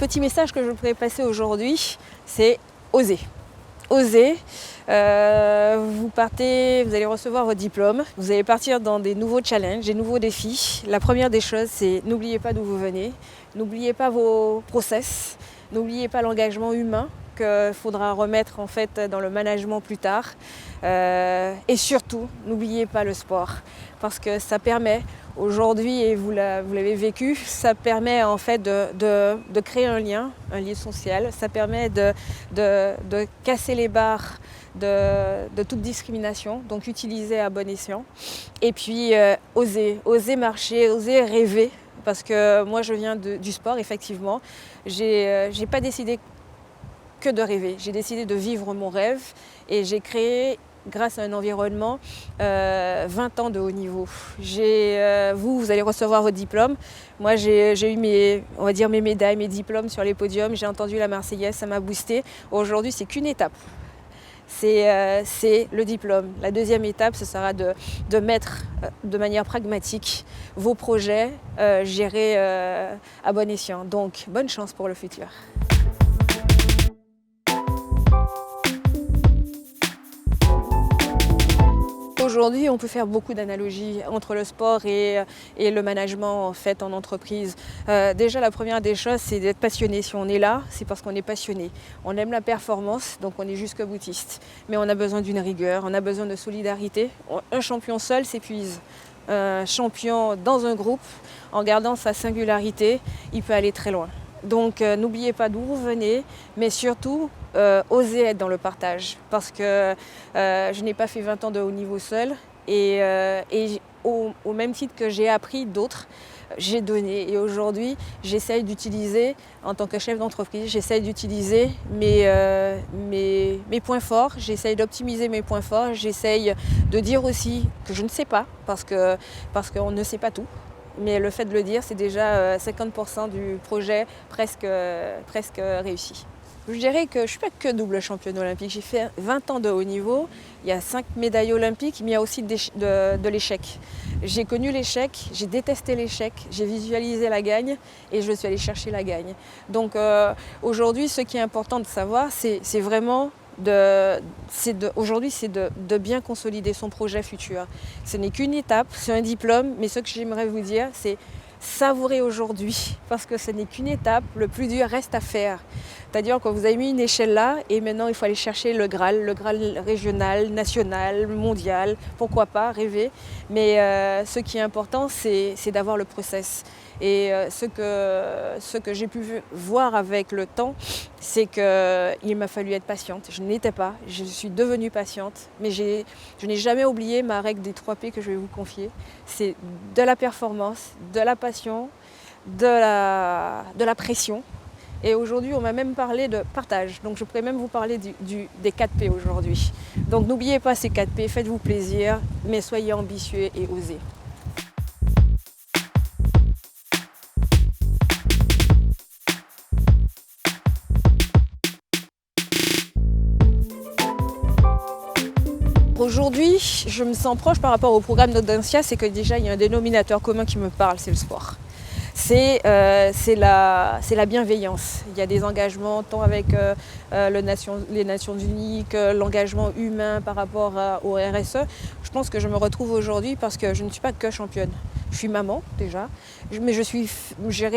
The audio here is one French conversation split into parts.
petit message que je voudrais passer aujourd'hui, c'est oser. Oser. Vous allez recevoir votre diplôme, vous allez partir dans des nouveaux challenges, des nouveaux défis. La première des choses, c'est n'oubliez pas d'où vous venez, n'oubliez pas vos process, n'oubliez pas l'engagement humain qu'il faudra remettre en fait dans le management plus tard. Et surtout, n'oubliez pas le sport, parce que ça permet aujourd'hui, et vous l'avez vécu, ça permet en fait de créer un lien social, ça permet de casser les barres de toute discrimination, donc utiliser à bon escient. Et puis oser marcher, oser rêver, parce que moi je viens du sport, effectivement. J'ai pas décidé que de rêver, j'ai décidé de vivre mon rêve et j'ai créé, grâce à un environnement, 20 ans de haut niveau. Vous allez recevoir votre diplôme. Moi, j'ai eu mes médailles, mes diplômes sur les podiums. J'ai entendu la Marseillaise, ça m'a boosté. Aujourd'hui, c'est qu'une étape. C'est le diplôme. La deuxième étape, ce sera de mettre de manière pragmatique vos projets gérés à bon escient. Donc, bonne chance pour le futur. Aujourd'hui, on peut faire beaucoup d'analogies entre le sport et le management en fait en entreprise. Déjà, la première des choses, c'est d'être passionné. Si on est là, c'est parce qu'on est passionné. On aime la performance, donc on est jusqu'au-boutiste. Mais on a besoin d'une rigueur, on a besoin de solidarité. Un champion seul s'épuise. Un champion dans un groupe, en gardant sa singularité, il peut aller très loin. Donc n'oubliez pas d'où vous venez, mais surtout osez être dans le partage, parce que je n'ai pas fait 20 ans de haut niveau seul et au même titre que j'ai appris d'autres, j'ai donné. Et aujourd'hui, j'essaye d'utiliser, en tant que chef d'entreprise, j'essaye d'utiliser mes points forts, j'essaye d'optimiser mes points forts, j'essaye de dire aussi que je ne sais pas, parce qu'on ne sait pas tout. Mais le fait de le dire, c'est déjà 50% du projet presque réussi. Je dirais que je ne suis pas que double championne olympique. J'ai fait 20 ans de haut niveau. Il y a 5 médailles olympiques, mais il y a aussi de l'échec. J'ai connu l'échec, j'ai détesté l'échec, j'ai visualisé la gagne et je suis allée chercher la gagne. Donc aujourd'hui, ce qui est important de savoir, c'est vraiment aujourd'hui, c'est de bien consolider son projet futur. Ce n'est qu'une étape, c'est un diplôme, mais ce que j'aimerais vous dire, c'est savourer aujourd'hui, parce que ce n'est qu'une étape, le plus dur reste à faire. C'est-à-dire que vous avez mis une échelle là, et maintenant il faut aller chercher le Graal régional, national, mondial, pourquoi pas, rêver. Mais ce qui est important, c'est d'avoir le process. Et ce que j'ai pu voir avec le temps, c'est qu'il m'a fallu être patiente. Je n'étais pas, je suis devenue patiente, mais je n'ai jamais oublié ma règle des 3 P que je vais vous confier. C'est de la performance, de la passion, de la pression. Et aujourd'hui, on m'a même parlé de partage. Donc je pourrais même vous parler des 4 P aujourd'hui. Donc n'oubliez pas ces 4 P, faites-vous plaisir, mais soyez ambitieux et osez. Aujourd'hui, je me sens proche par rapport au programme d'Audencia, c'est que déjà il y a un dénominateur commun qui me parle, c'est le sport. C'est la bienveillance. Il y a des engagements tant avec les Nations Unies que l'engagement humain par rapport au RSE. Je pense que je me retrouve aujourd'hui parce que je ne suis pas que championne. Je suis maman déjà, mais je suis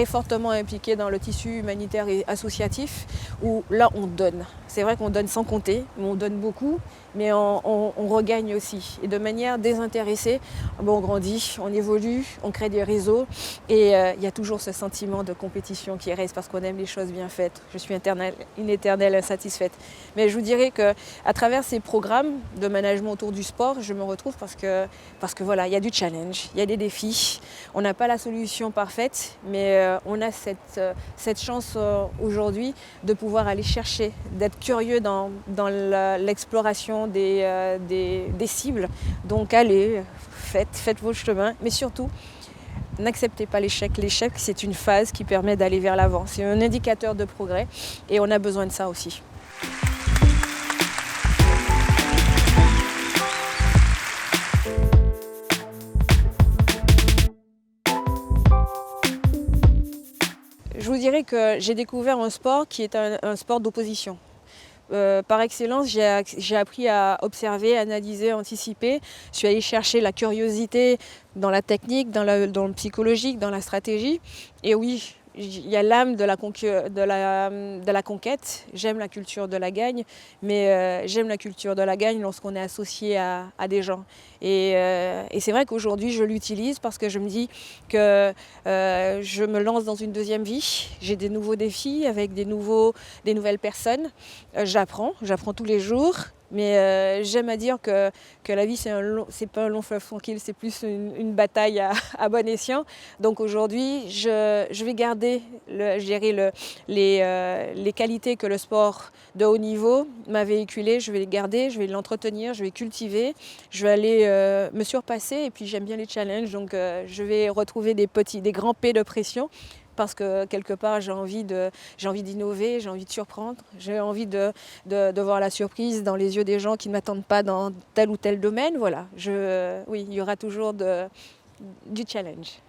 fortement impliquée dans le tissu humanitaire et associatif où là on donne. C'est vrai qu'on donne sans compter, on donne beaucoup, mais on regagne aussi. Et de manière désintéressée, on grandit, on évolue, on crée des réseaux et il y a toujours ce sentiment de compétition qui reste parce qu'on aime les choses bien faites. Je suis une éternelle insatisfaite. Mais je vous dirais qu'à travers ces programmes de management autour du sport, je me retrouve parce que voilà, il y a du challenge, il y a des défis. On n'a pas la solution parfaite, mais on a cette chance aujourd'hui de pouvoir aller chercher, d'être curieux dans l'exploration des cibles. Donc allez, faites vos chemins, mais surtout, n'acceptez pas l'échec. L'échec, c'est une phase qui permet d'aller vers l'avant. C'est un indicateur de progrès et on a besoin de ça aussi. Je vous dirais que j'ai découvert un sport qui est un sport d'opposition. Par excellence, j'ai appris à observer, analyser, anticiper. Je suis allée chercher la curiosité dans la technique, dans le psychologique, dans la stratégie. Et oui, il y a l'âme de la conquête. J'aime la culture de la gagne, mais j'aime la culture de la gagne lorsqu'on est associé à des gens. Et c'est vrai qu'aujourd'hui, je l'utilise parce que je me dis que je me lance dans une deuxième vie. J'ai des nouveaux défis avec des nouvelles personnes. J'apprends tous les jours. Mais j'aime à dire que la vie, c'est pas un long fleuve tranquille, c'est plus une bataille à bon escient. Donc aujourd'hui, je vais garder les qualités que le sport de haut niveau m'a véhiculées. Je vais les garder, je vais l'entretenir, je vais cultiver, je vais aller me surpasser. Et puis j'aime bien les challenges, donc je vais retrouver des grands P de pression. Parce que quelque part, j'ai envie d'innover, j'ai envie de surprendre, j'ai envie de voir la surprise dans les yeux des gens qui ne m'attendent pas dans tel ou tel domaine. Voilà, oui, il y aura toujours du challenge.